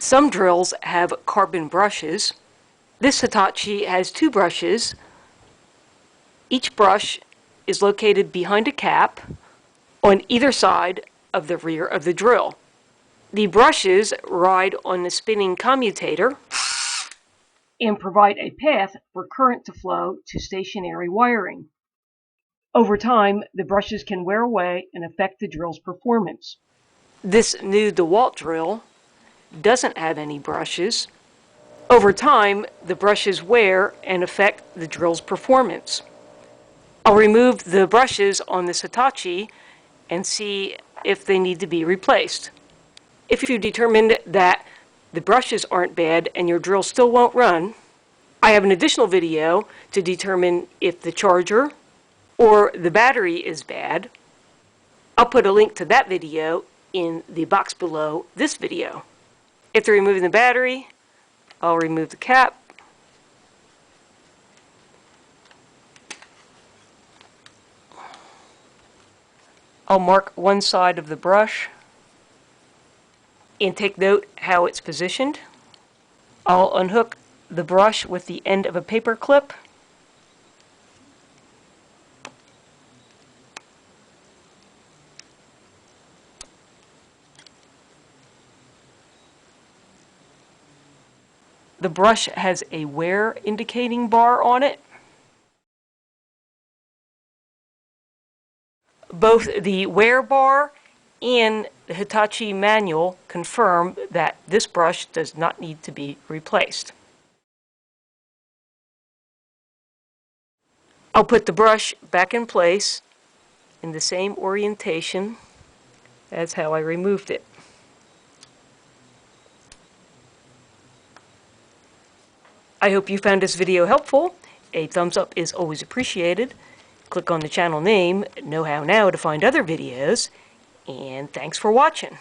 Some drills have carbon brushes. This Hitachi has two brushes. Each brush is located behind a cap on either side of the rear of the drill. The brushes ride on the spinning commutator and provide a path for current to flow to stationary wiring. Over time, the brushes can wear away and affect the drill's performance. This new DeWalt drill doesn't have any brushes. Over time, the brushes wear and affect the drill's performance. I'll remove the brushes on this Hitachi and see if they need to be replaced. If you determined that the brushes aren't bad and your drill still won't run, I have an additional video to determine if the charger or the battery is bad. I'll put a link to that video in the box below this video. After removing the battery, I'll remove the cap. I'll mark one side of the brush and take note how it's positioned. I'll unhook the brush with the end of a paper clip. The brush has a wear indicating bar on it. Both the wear bar and the Hitachi manual confirm that this brush does not need to be replaced. I'll put the brush back in place in the same orientation as how I removed it. I hope you found this video helpful. A thumbs up is always appreciated. Click on the channel name, know how now to find other videos, and thanks for watching.